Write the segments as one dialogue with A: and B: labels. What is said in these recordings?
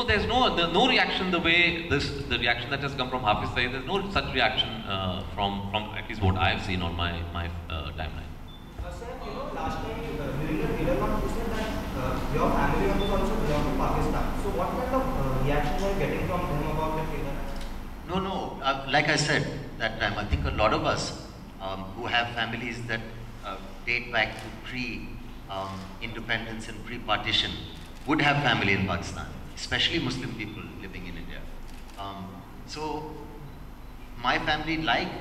A: there's no reaction the way the reaction that has come from Hafiz Saeed. There's no such reaction from at least what I've seen on my timeline.
B: Sir, last time during the Nadiadwala, you said that your family members also belong to Pakistan. So what kind of reaction were you getting from them about the figure?
C: No. Like I said that time, I think a lot of us who have families that date back to pre-independence and pre-partition would have family in Pakistan, especially Muslim people living in India. So my family, like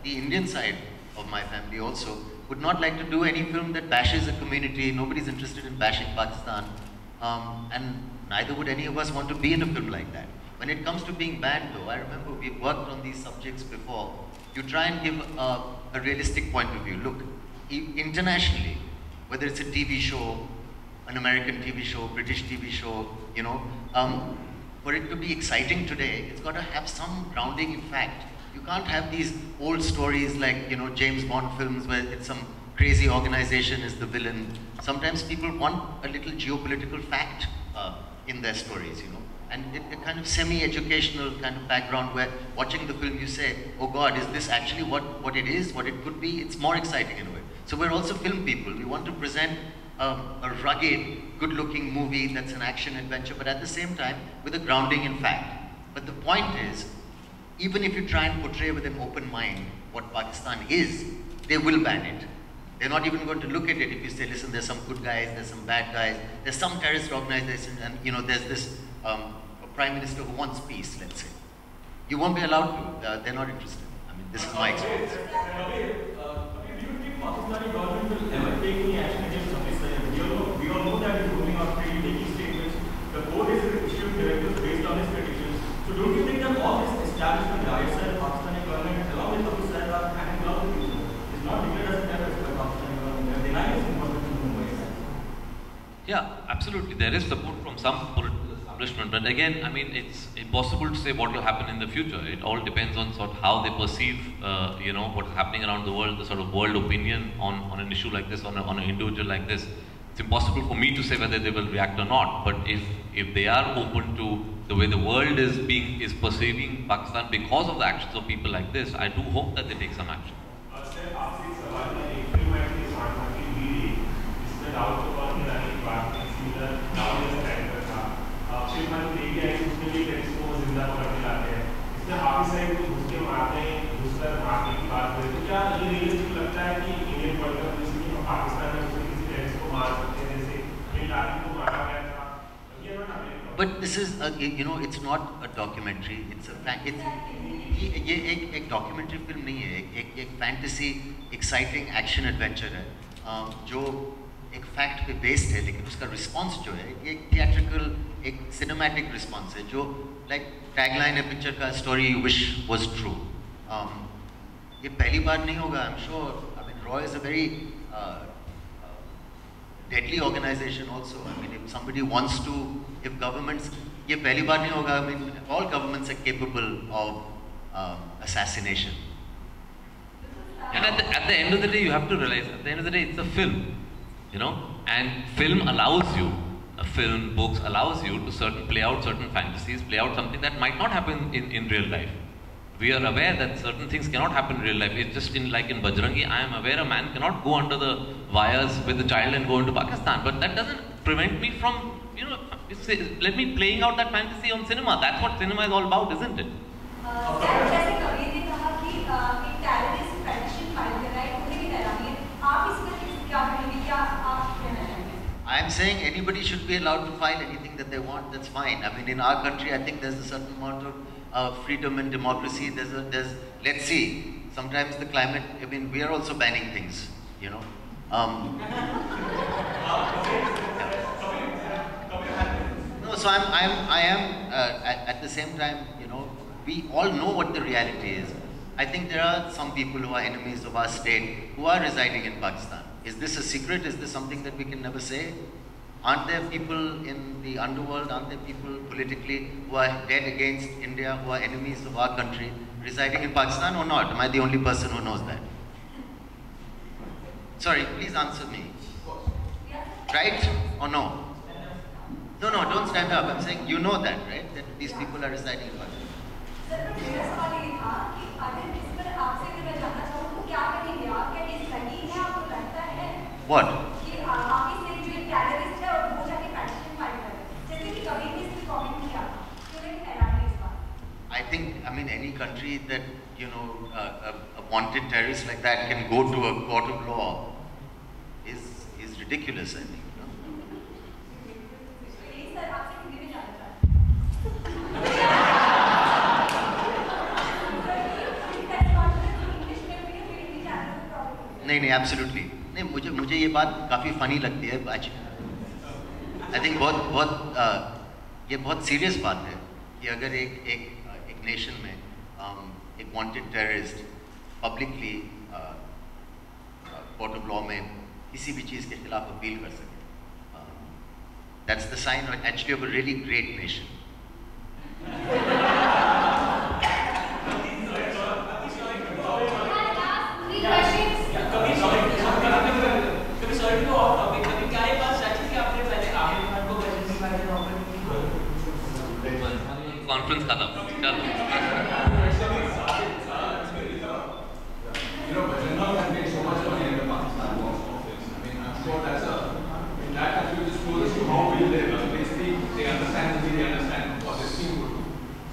C: the Indian side of my family also, would not like to do any film that bashes a community. Nobody's interested in bashing Pakistan, and neither would any of us want to be in a film like that. When it comes to being banned though, I remember we've worked on these subjects before. You try and give a realistic point of view. Look, internationally, whether it's a TV show, an American TV show, British TV show, for it to be exciting today, it's got to have some grounding in fact. You can't have these old stories like, James Bond films where it's some crazy organization is the villain. Sometimes people want a little geopolitical fact in their stories, and a kind of semi-educational kind of background where watching the film you say, oh God, is this actually what it is, what it could be? It's more exciting in a way. So we're also film people. We want to present a rugged, good-looking movie that's an action adventure, but at the same time with a grounding in fact. But the point is, even if you try and portray with an open mind what Pakistan is, they will ban it. They're not even going to look at it if you say, listen, there's some good guys, there's some bad guys, there's some terrorist organization, and there's this a prime minister who wants peace, let's say. You won't be allowed to. They're not interested. I mean, this is my experience.
D: Do you think Pakistani government will ever take any action against Hafiz Saeed? We all know that he's moving out freely, taking statements. The court is issuing directives based on his petitions. So don't you think that all this establishment, the ISI, Pakistani government, along with Hafiz Saeed, are handing out the people? It's not declared as a terrorist by Pakistani government. They're denying his involvement in Mumbai.
A: Yeah, absolutely. There is support from some political establishment, but again, I mean, it's impossible to say what will happen in the future. It all depends on sort of how they perceive, what's happening around the world, the sort of world opinion on an issue like this, on an individual like this. It's impossible for me to say whether they will react or not. But if they are open to the way the world is perceiving Pakistan because of the actions of people like this, I do hope that they take some action.
C: But this is, it's not a documentary. It's a एक documentary film नहीं है, एक fantasy, exciting action adventure है, जो एक fact पे based है, लेकिन उसका response जो है, एक theatrical, एक cinematic response है, जो like tagline है picture का story you wish was true. ये पहली बार नहीं होगा, I'm sure. I mean, RAW is a very deadly organization also. I mean, if somebody wants to, if governments, ये पहली बार नहीं होगा. I mean, all governments are capable of assassination.
A: And at the end of the day, you have to realize, at the end of the day, it's a film, and film allows you, books allows you to play out certain fantasies, play out something that might not happen in real life. We are aware that certain things cannot happen in real life. It's just like in Bajrangi, I am aware a man cannot go under the wires with a child and go into Pakistan, but that doesn't prevent me from, let me playing out that fantasy on cinema. That's what cinema is all about, isn't it?
C: I am saying anybody should be allowed to file anything that they want. That's fine. I mean, in our country, I think there's a certain amount of freedom and democracy. Let's see. Sometimes the climate. I mean, we are also banning things. No, so I am at the same time. We all know what the reality is. I think there are some people who are enemies of our state who are residing in Pakistan. Is this a secret? Is this something that we can never say? Aren't there people in the underworld, aren't there people politically who are dead against India, who are enemies of our country, residing in Pakistan or not? Am I the only person who knows that? Sorry, please answer me. Right or no? No, no, don't stand up. I'm saying you know that, right? That these people are residing in Pakistan.
E: Sir पर मेरा सवाल ये था कि अगर इस पर आपसे भी मैं जानना चाहूँ तो क्या करेंगे आप? क्या ये सही है आपको लगता है?
C: What?
E: कि आपकी से जो एक टेररिस्ट है और वो जाके पैटिशन फाइल करे, जैसे कि कभी भी इसमें कमेंट किया था, क्यों नहीं फैलाने इस बात?
C: I think, I mean, any country that, you know, a wanted terrorist like that can go to a court of law is ridiculous, I think.
E: यही सर आपसे हिंदी में जानना चाहते हैं।
C: नहीं नहीं एब्सोल्युटली नहीं, मुझे ये बात काफ़ी फ़नी लगती है। आई थिंक ये बहुत सीरियस बात है कि अगर एक नेशन में एक wanted terrorist publicly court of law में किसी भी चीज़ के खिलाफ अपील कर सके। That's the sign actually of a really great nation.
A: Conference खत्म चलो।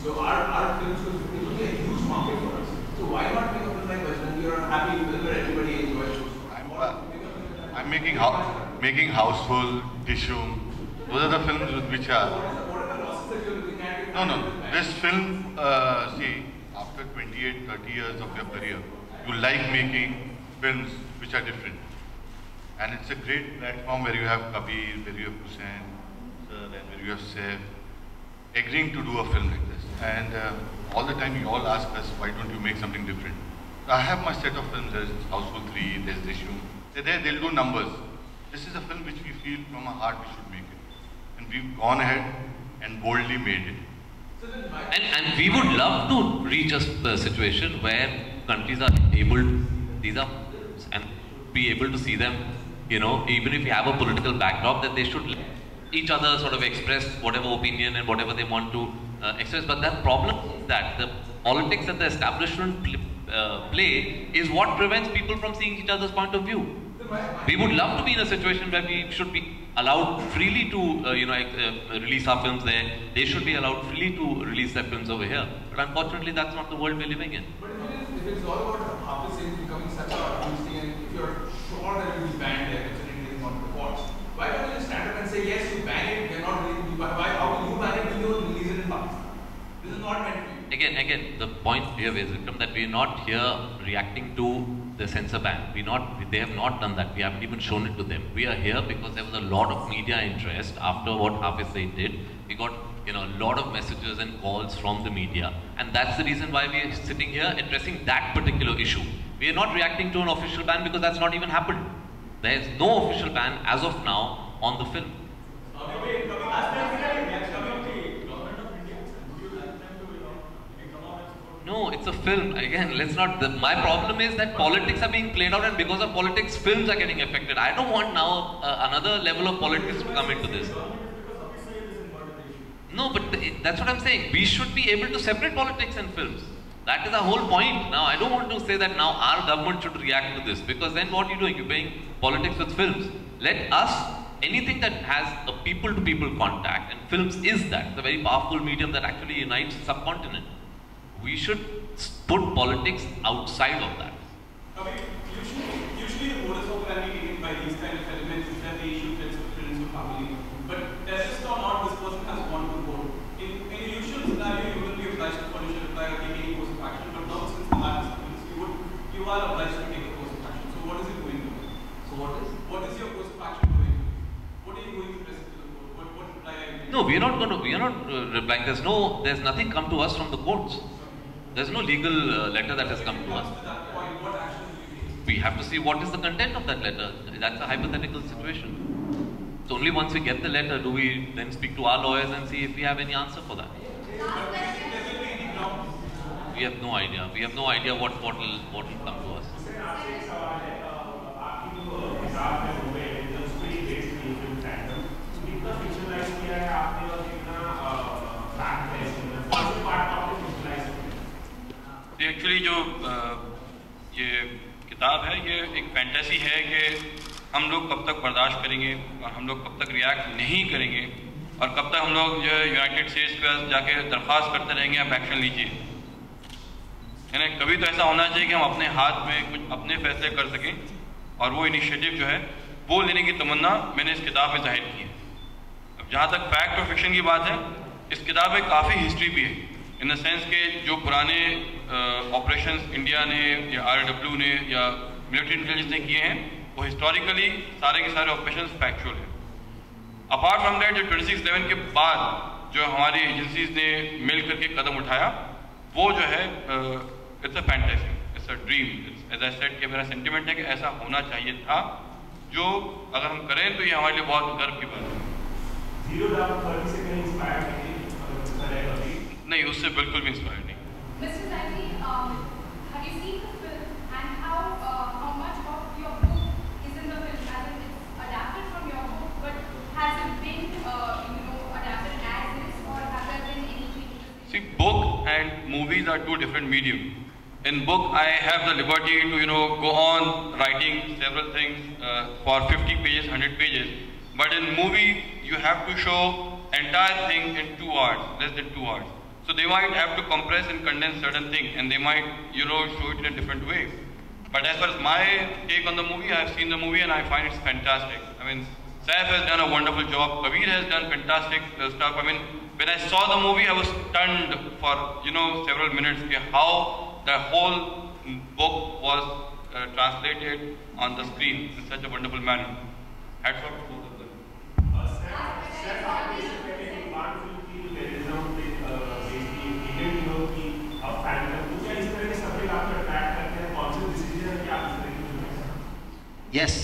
F: So our films will be a huge market for us. So why not make a film like Bajrangi? You are happy film where everybody enjoys.
G: I'm making Houseful, Dishoom. Those are the films which are. No. This film, see, after 28, 30 years of your career, you like making films which are different. And it's a great platform where you have Kabir, where you have Hussein, sir, and where you have Saif, agreeing to do a film like this. And all the time you all ask us, why don't you make something different? I have my set of films. There's Houseful 3, there's Dishoom. They'll do numbers. This is a film which we feel from our heart we should make it. And we've gone ahead and boldly made it.
A: And we would love to reach a situation where countries are able to see them and be able to see them, you know, even if you have a political backdrop, that they should let each other sort of express whatever opinion and whatever they want to express. But the problem is that the politics that the establishment play is what prevents people from seeing each other's point of view. We would love to be in a situation where we should be allowed freely to, release our films there. They should be allowed freely to release their films over here. But unfortunately, that's not the world we're living in.
F: But if it's all about Hafiz becoming such a huge thing, and if you're sure that it will be banned there, considering it is not the courts, why don't you just stand up and say, yes, you ban it, we're not releasing it. How will you ban it when you release it in Pakistan? This is not meant for you.
A: Again, the point here is, Vikram, that we're not here reacting to the censor ban. They have not done that. We haven't even shown it to them. We are here because there was a lot of media interest after what Hafiz Saeed did. We got, a lot of messages and calls from the media, and that's the reason why we are sitting here addressing that particular issue. We are not reacting to an official ban because that's not even happened. There is no official ban as of now on the film. No, it's a film. Again, let's not. My problem is that politics are being played out, and because of politics, films are getting affected. I don't want now another level of politics to come into this. No, but that's what I'm saying. We should be able to separate politics and films. That is our whole point. Now, I don't want to say that now our government should react to this, because then what are you doing? You're playing politics with films. Let us, anything that has a people-to-people contact, and films is that. It's a very powerful medium that actually unites the subcontinent. We should put politics outside of that.
D: Usually the motives of when we taken by these kind of elements is that they issue threats to friends or family. But terrorist or not, this person has gone to court. In a usual scenario, you will be obliged to furnish a reply or take any course of action. But now, since the matter is police, you are obliged to take a course of action. So what is it going to do? What is your course of action going to do? What are you going to present to the court? What reply are you going to?
A: No, we are not replying. There's nothing come to us from the courts. There's no legal letter that has come to us. We have to see what is the content of that letter. That's a hypothetical situation. So only once we get the letter do we then speak to our lawyers and see if we have any answer for that. We have no idea. We have no idea what will come to us.
H: जो ये किताब है, ये एक fantasy है कि हम लोग कब तक बर्दाश्त करेंगे और हम लोग कब तक रिएक्ट नहीं करेंगे और कब तक हम लोग जो है यूनाइटेड स्टेट्स के पास जाके दरख्वास्त करते रहेंगे आप एक्शन लीजिए। यानी कभी तो ऐसा होना चाहिए कि हम अपने हाथ में कुछ अपने फैसले कर सकें, और वो इनिशिएटिव जो है वो लेने की तमन्ना मैंने इस किताब में जाहिर की है। अब जहाँ तक फैक्ट और फिक्शन की बात है, इस किताब में काफ़ी हिस्ट्री भी है, इन द सेंस के जो पुराने ऑपरेशंस इंडिया ने या RW ने या मिलिट्री इंटेलिजेंस ने किए हैं वो हिस्टोरिकली सारे के सारे ऑपरेशंस फैक्चुअल हैं। अपार्ट फ्रॉम दैट, जो 26/11 के बाद जो हमारी एजेंसीज ने मिल करके कदम उठाया, वो जो है it's a fantasy, it's a dream, as I said कि मेरा सेंटिमेंट है कि ऐसा होना चाहिए था, जो अगर हम करें तो ये हमारे लिए बहुत गर्व की बात है। नहीं, उससे बिल्कुल भी इंस्पायर नहीं।
E: Mr. Zaidi, have you seen the film and how much of your book is in the film? As in it's adapted from your book, but has it been adapted as is, or have there been any changes?
H: See, book and movies are two different mediums. In book, I have the liberty to go on writing several things for 50 pages, 100 pages. But in movie, you have to show entire thing in 2 hours, less than 2 hours. So they might have to compress and condense certain things, and they might, show it in a different way. But as far as my take on the movie, I have seen the movie and I find it's fantastic. I mean, Saif has done a wonderful job. Kabir has done fantastic stuff. I mean, when I saw the movie, I was stunned for, several minutes how the whole book was translated on the screen in such a wonderful manner. Hats off to both of them.
C: Yes,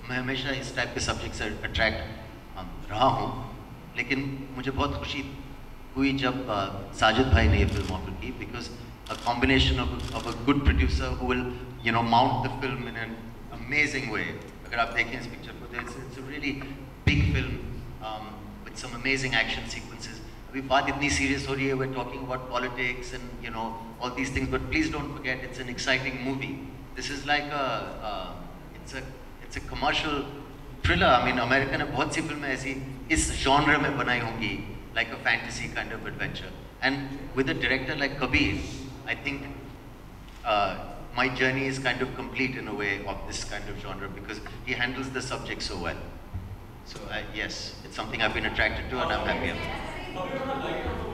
C: मैं हमेशा इस type के subject से attract रहा हूँ, लेकिन मुझे बहुत खुशी हुई जब साजिद भाई ने ये फिल्म ऑफर की, because a combination of a good producer who will mount the film in an amazing way. अगर आप देखें इस पिक्चर को, it's a really big film with some amazing action sequences. अभी बात इतनी serious हो रही है, we're talking about politics and all these things, but please don't forget it's an exciting movie. This is like it's a commercial thriller. I mean, America ने बहुत सी फिल्में ऐसी इस genre में बनाई होंगी, like a fantasy kind of adventure. And with a director like Kabir, I think my journey is kind of complete in a way of this kind of genre, because he handles the subject so well. So yes, it's something I've been attracted to and I'm happy about.